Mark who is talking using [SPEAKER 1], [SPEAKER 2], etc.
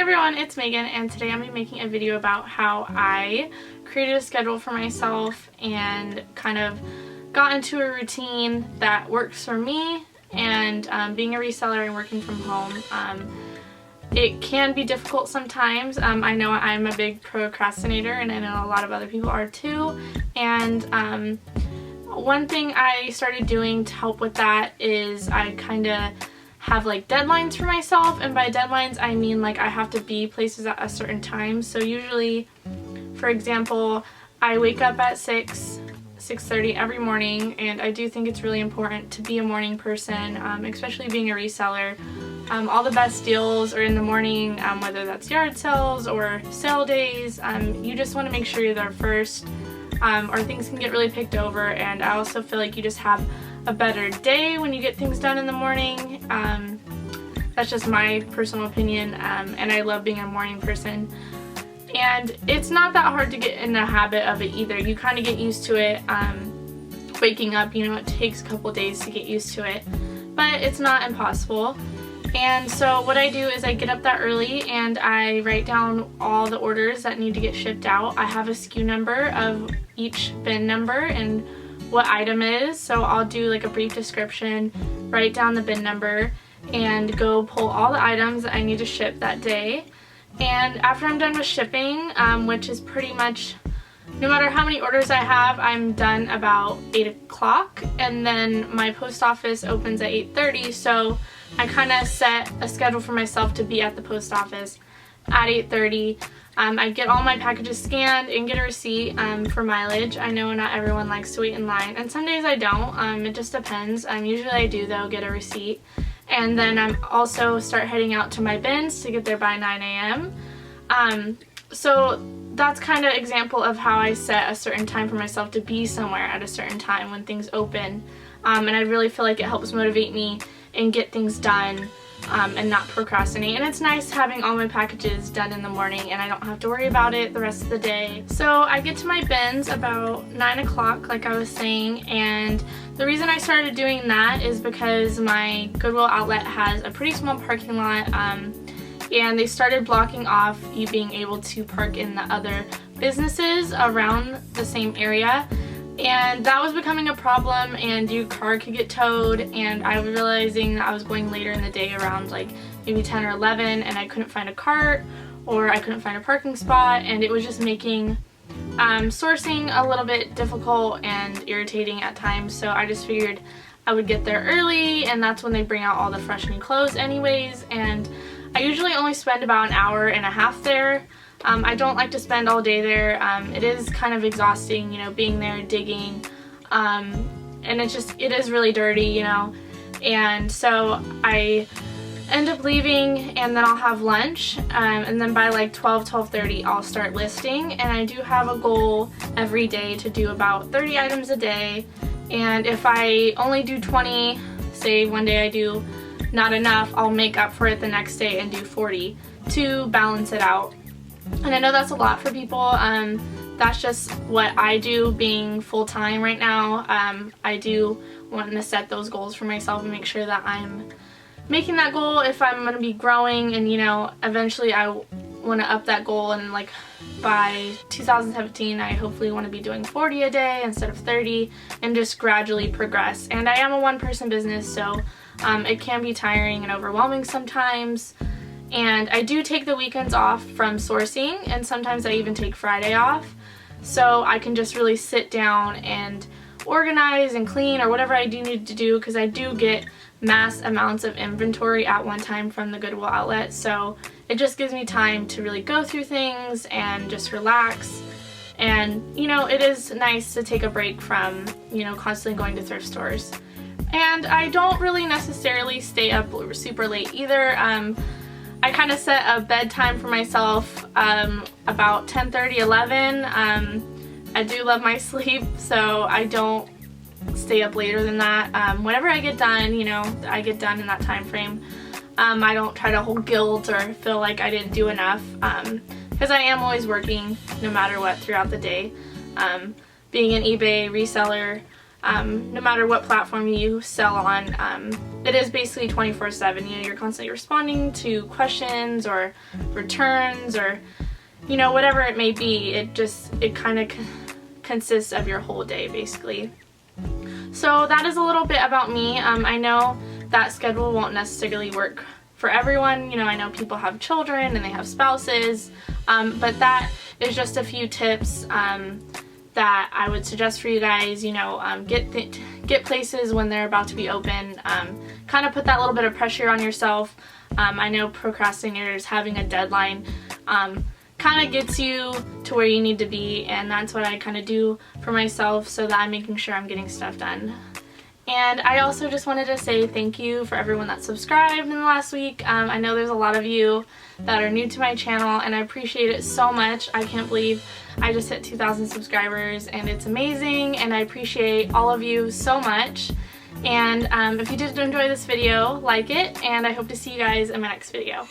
[SPEAKER 1] everyone, it's Megan, and today I'm going to be making a video about how I created a schedule for myself and kind of got into a routine that works for me. And being a reseller and working from home, it can be difficult sometimes. I know I'm a big procrastinator, and I know a lot of other people are too. And one thing I started doing to help with that is I kind of have like deadlines for myself, and by deadlines I mean like I have to be places at a certain time. So usually, for example, I wake up at 6:30 every morning, and I do think it's really important to be a morning person, especially being a reseller. All the best deals are in the morning, whether that's yard sales or sale days. You just want to make sure you're there first, or things can get really picked over. And I also feel like you just have a better day when you get things done in the morning. That's just my personal opinion, and I love being a morning person. And it's not that hard to get in the habit of it either. You kind of get used to it. Waking up, you know, it takes a couple days to get used to it, but it's not impossible. And so what I do is I get up that early and I write down all the orders that need to get shipped out. I have a SKU number of each bin number and what item it is, so I'll do like a brief description, write down the bin number, and go pull all the items that I need to ship that day. And after I'm done with shipping, which is pretty much, no matter how many orders I have, I'm done about 8 o'clock, and then my post office opens at 8:30, so I kind of set a schedule for myself to be at the post office at 8:30. I get all my packages scanned and get a receipt for mileage. I know not everyone likes to wait in line, and some days I don't. It just depends. Usually I do though, get a receipt. And then I'm also start heading out to my bins to get there by 9 a.m. So that's kind of example of how I set a certain time for myself to be somewhere at a certain time when things open. And I really feel like it helps motivate me and get things done, and not procrastinate. And it's nice having all my packages done in the morning and I don't have to worry about it the rest of the day. So I get to my bins about 9 o'clock, like I was saying, and the reason I started doing that is because my Goodwill outlet has a pretty small parking lot, and they started blocking off you being able to park in the other businesses around the same area. And that was becoming a problem, and your car could get towed, and I was realizing that I was going later in the day, around like maybe 10 or 11, and I couldn't find a cart or I couldn't find a parking spot, and it was just making sourcing a little bit difficult and irritating at times. So I just figured I would get there early, and that's when they bring out all the fresh new clothes anyways, and I usually only spend about an hour and a half there. I don't like to spend all day there. It is kind of exhausting, you know, being there digging, and it is really dirty, you know, and so I end up leaving, and then I'll have lunch, and then by like 12:30 I'll start listing. And I do have a goal every day to do about 30 items a day, and if I only do 20, say one day I do not enough, I'll make up for it the next day and do 40 to balance it out. And I know that's a lot for people. That's just what I do being full-time right now. I do want to set those goals for myself and make sure that I'm making that goal if I'm going to be growing, and you know, eventually I want to up that goal, and like by 2017 I hopefully want to be doing 40 a day instead of 30, and just gradually progress. And I am a one-person business, so it can be tiring and overwhelming sometimes. And I do take the weekends off from sourcing, and sometimes I even take Friday off, so I can just really sit down and organize and clean or whatever I do need to do, because I do get mass amounts of inventory at one time from the Goodwill outlet. So it just gives me time to really go through things and just relax. And you know, it is nice to take a break from, you know, constantly going to thrift stores. And I don't really necessarily stay up super late either. I kind of set a bedtime for myself about 10:30, 11. I do love my sleep, so I don't stay up later than that. Whenever I get done, you know, I get done in that time frame. I don't try to hold guilt or feel like I didn't do enough, because I am always working no matter what throughout the day. Being an eBay reseller, no matter what platform you sell on, it is basically 24/7. You know, you're constantly responding to questions or returns or, you know, whatever it may be. It kind of consists of your whole day basically. So that is a little bit about me. I know that schedule won't necessarily work for everyone. You know, I know people have children and they have spouses, but that is just a few tips that I would suggest for you guys. You know, get places when they're about to be open. Kind of put that little bit of pressure on yourself. I know procrastinators, having a deadline kind of gets you to where you need to be, and that's what I kind of do for myself so that I'm making sure I'm getting stuff done. And I also just wanted to say thank you for everyone that subscribed in the last week. I know there's a lot of you that are new to my channel, and I appreciate it so much. I can't believe I just hit 2,000 subscribers, and it's amazing, and I appreciate all of you so much. And if you did enjoy this video, like it, and I hope to see you guys in my next video.